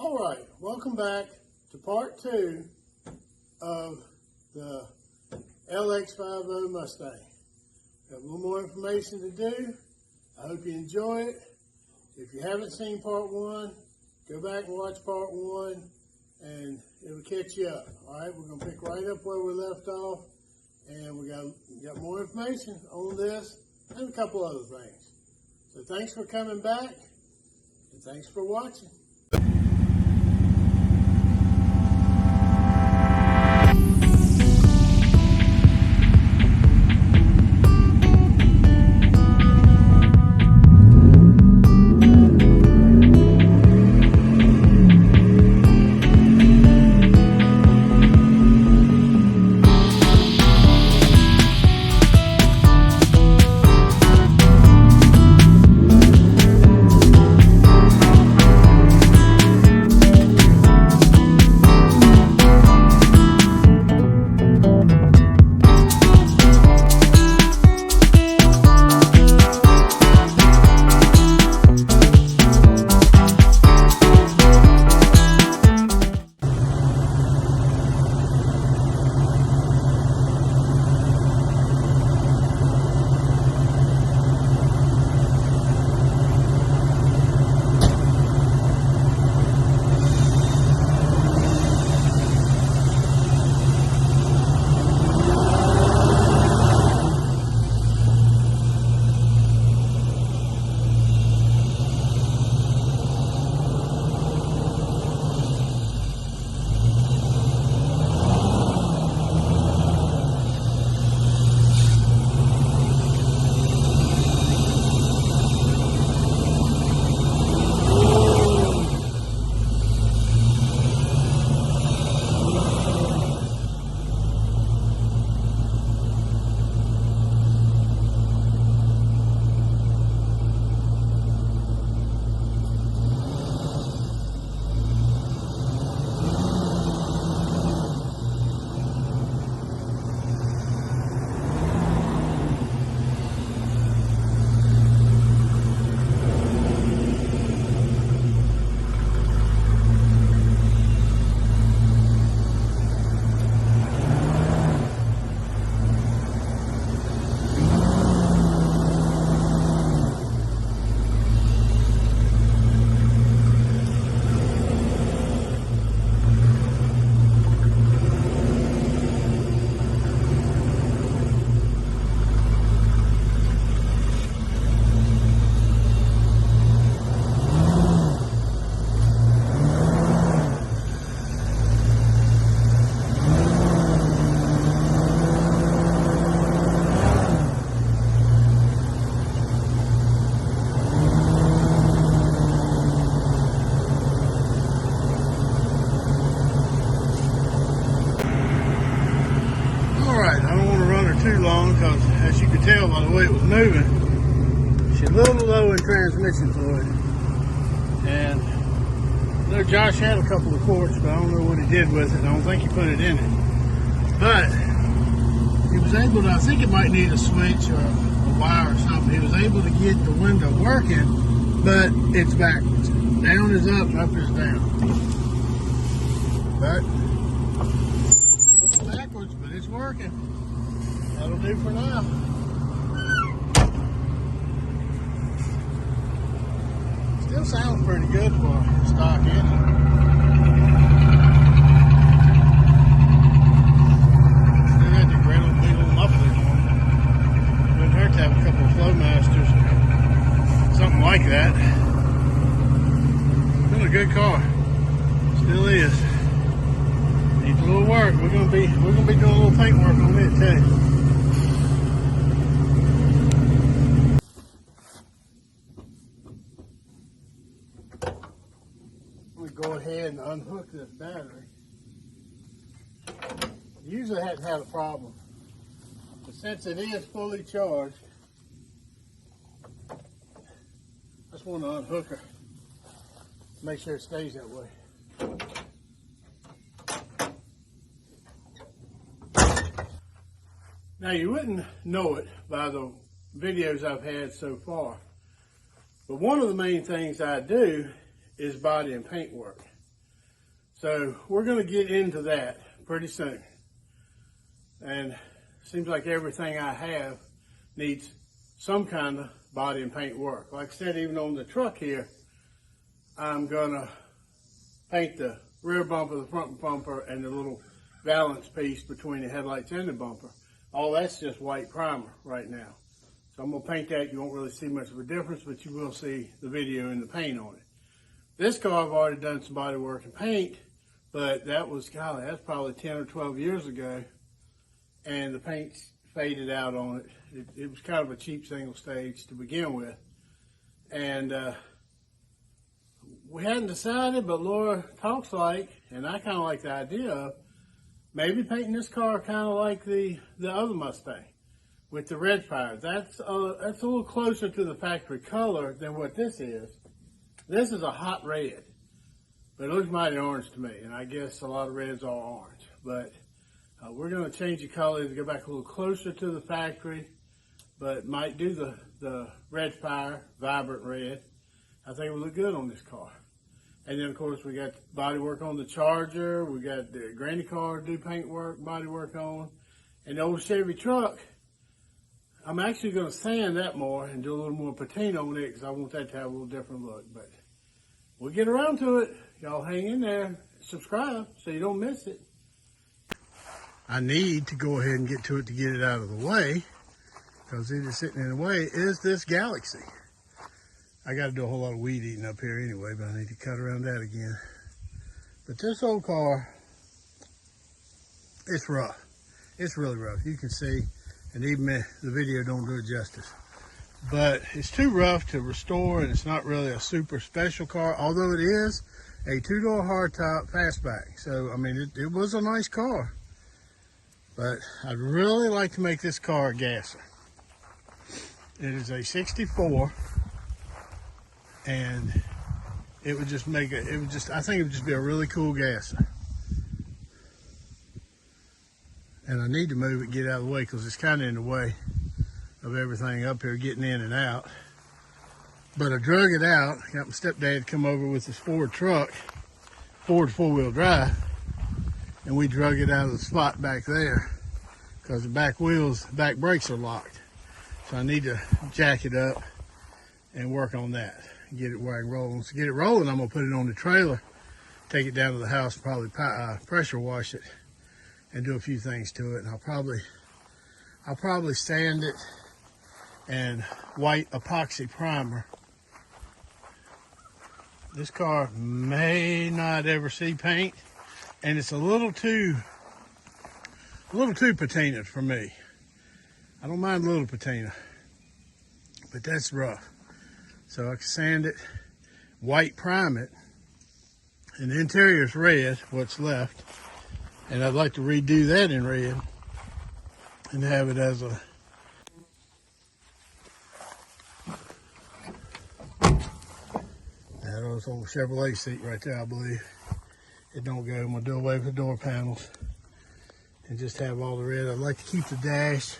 All right, welcome back to part 2 of the LX Mustang. We have a little more information to do. I hope you enjoy it. If you haven't seen part 1, go back and watch part 1 and it'll catch you up. All right, we're going to pick right up where we left off, and we got more information on this and a couple other things. So thanks for coming back, and thanks for watching. Too long, because as you could tell by the way it was moving, she's a little low in transmission fluid. And I know Josh had a couple of quarts, but I don't know what he did with it. I don't think he put it in it, but he was able to, I think it might need a switch or a wire or something. He was able to get the window working, but it's backwards. Down is up, up is down. But it's backwards, but it's working. That'll do for now. Still sounds pretty good for a stock engine. Still got the great old big old mufflers on it. Wouldn't hurt to have a couple of Flowmasters or something like that. Still a good car. Still is. Needs a little work. We're gonna be doing a little paint work on it too. Go ahead and unhook this battery. Usually hadn't had a problem, but since it is fully charged, I just want to unhook her, make sure it stays that way. Now you wouldn't know it by the videos I've had so far, but one of the main things I do is body and paint work. So we're going to get into that pretty soon. And it seems like everything I have needs some kind of body and paint work. Like I said, even on the truck here, I'm going to paint the rear bumper, the front bumper, and the little valance piece between the headlights and the bumper. All that's just white primer right now. So I'm going to paint that. You won't really see much of a difference, but you will see the video and the paint on it. This car I've already done some body work and paint, but that was, golly, that's probably 10 or 12 years ago, and the paint faded out on it. It was kind of a cheap single stage to begin with. And we hadn't decided, but Laura talks like, and I kind of like the idea of, maybe painting this car kind of like the other Mustang with the red fire. That's a little closer to the factory color than what this is. This is a hot red, but it looks mighty orange to me, and I guess a lot of reds are orange. But we're going to change the color to go back a little closer to the factory, but might do the red fire, vibrant red. I think it would look good on this car. And then, of course, we got body work on the Charger. We got the granny car do paint work, body work on. And the old Chevy truck, I'm actually going to sand that more and do a little more patina on it because I want that to have a little different look. But we'll get around to it. Y'all hang in there. Subscribe so you don't miss it. I need to go ahead and get to it to get it out of the way, because it is sitting in the way, is this Galaxy. I got to do a whole lot of weed eating up here anyway, but I need to cut around that again. But this old car, it's rough. It's really rough. You can see, and even the video don't do it justice. But it's too rough to restore, and it's not really a super special car, although it is a two-door hardtop fastback. So, I mean, it was a nice car. But I'd really like to make this car a gasser. It is a 64. And it would just make it, I think it would just be a really cool gasser. And I need to move it, get out of the way, because it's kind of in the way of everything up here getting in and out. But I drug it out. Got my stepdad to come over with his Ford truck, Ford four-wheel drive, and we drug it out of the spot back there because the back wheels, back brakes are locked. So I need to jack it up and work on that. Get it where I can roll. To get it rolling, I'm gonna put it on the trailer, take it down to the house, probably pressure wash it, and do a few things to it. And I'll probably sand it and white epoxy primer. This car may not ever see paint, and it's a little too patina for me. I don't mind a little patina, but that's rough. So I can sand it, white prime it, and the interior is red, what's left. And I'd like to redo that in red and have it as a that old Chevrolet seat right there, I believe. It don't go. I'm gonna do away with the door panels and just have all the red. I'd like to keep the dash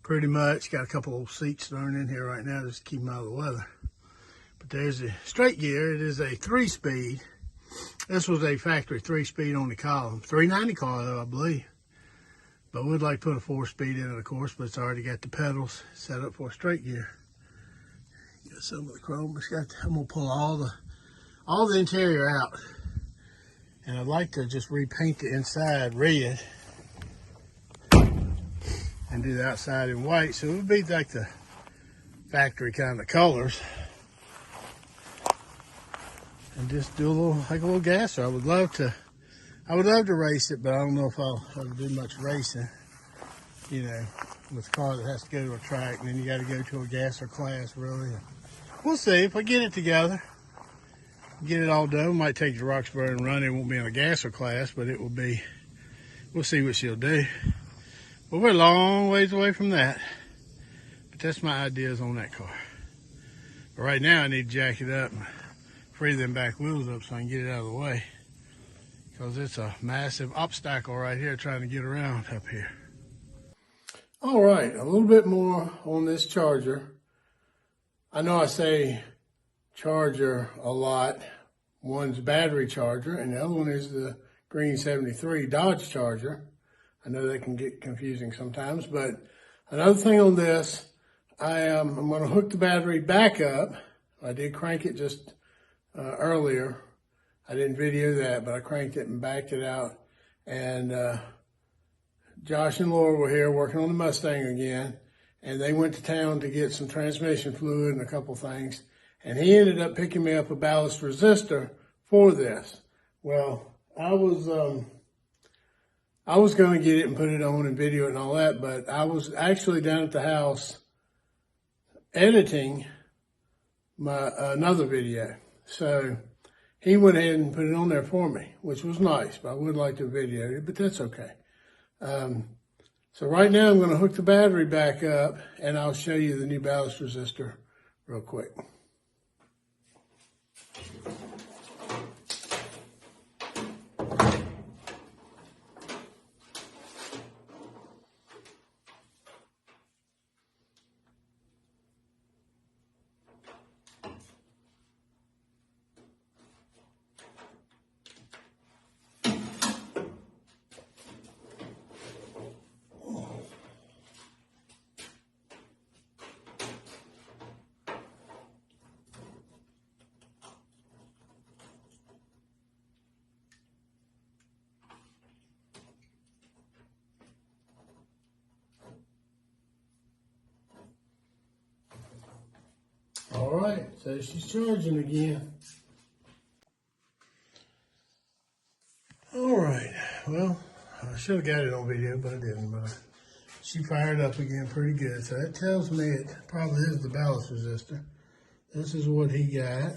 pretty much. Got a couple old seats thrown in here right now just to keep them out of the weather. But there's the straight gear. It is a 3-speed. This was a factory 3-speed on the column. 390 car though, I believe. But we'd like to put a 4-speed in it, of course, but it's already got the pedals set up for a straight gear. Got some of the chrome. I'm gonna pull all the interior out. And I'd like to just repaint the inside red and do the outside in white. So it would be like the factory kind of colors. And just do a little gasser. I would love to race it, but I don't know if I'll do much racing. You know, with a car that has to go to a track, and then you got to go to a gasser class, really. We'll see if I get it together, get it all done. Might take it to Roxbury and run. It won't be in a gasser class, but it will be. We'll see what she'll do. But we're a long ways away from that. But that's my ideas on that car. But right now, I need to jack it up and free them back wheels up so I can get it out of the way, because it's a massive obstacle right here trying to get around up here. All right, a little bit more on this Charger. I know I say Charger a lot, One's battery charger, and the other one is the green 73 Dodge Charger. I know that can get confusing sometimes, but another thing on this, I'm going to hook the battery back up. I did crank it just earlier. I didn't video that, but I cranked it and backed it out. And Josh and Laura were here working on the Mustang again, and they went to town to get some transmission fluid and a couple things. And he ended up picking me up a ballast resistor for this. Well, I was going to get it and put it on and video it and all that, but I was actually down at the house editing my another video. So he went ahead and put it on there for me, which was nice, but I would like to video it, but that's okay. So right now I'm going to hook the battery back up, and I'll show you the new ballast resistor real quick. All right, so she's charging again. All right, well, I should have got it on video, but I didn't. But she fired up again pretty good. So that tells me it probably is the ballast resistor. This is what he got.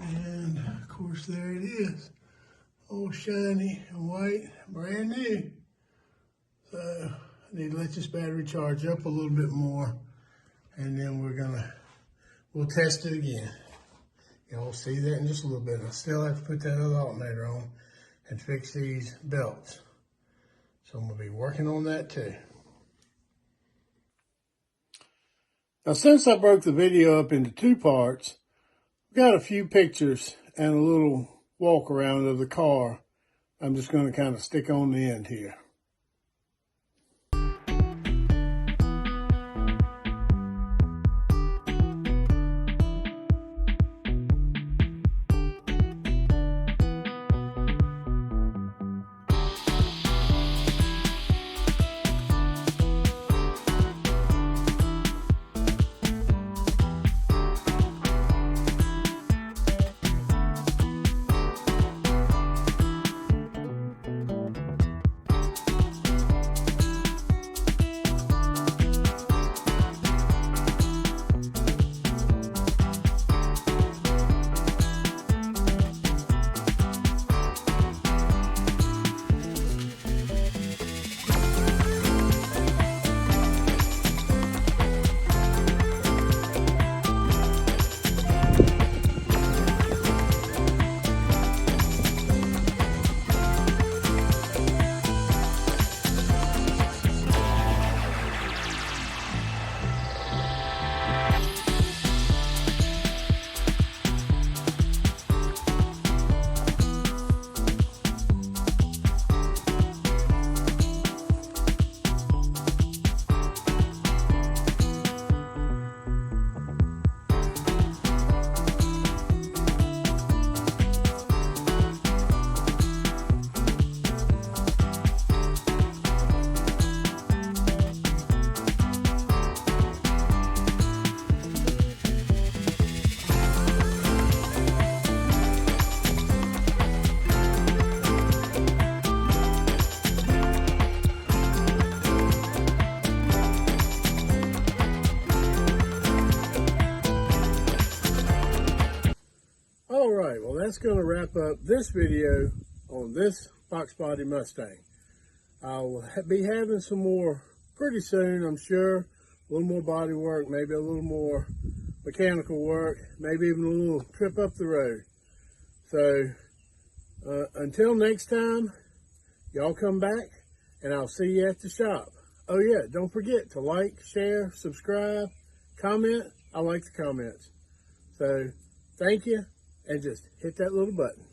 And of course, there it is. All shiny and white, brand new. So I need to let this battery charge up a little bit more. And then we'll test it again. Y'all see that in just a little bit. I still have to put that other alternator on and fix these belts. So I'm gonna be working on that too. Now, since I broke the video up into two parts, I've got a few pictures and a little walk around of the car. I'm just gonna kind of stick on the end here. Well, that's going to wrap up this video on this Fox Body Mustang. I'll be having some more pretty soon, I'm sure. A little more body work, maybe a little more mechanical work, maybe even a little trip up the road. So until next time, y'all come back and I'll see you at the shop. Oh yeah, don't forget to like, share, subscribe, comment. I like the comments. So Thank you, and just hit that little button.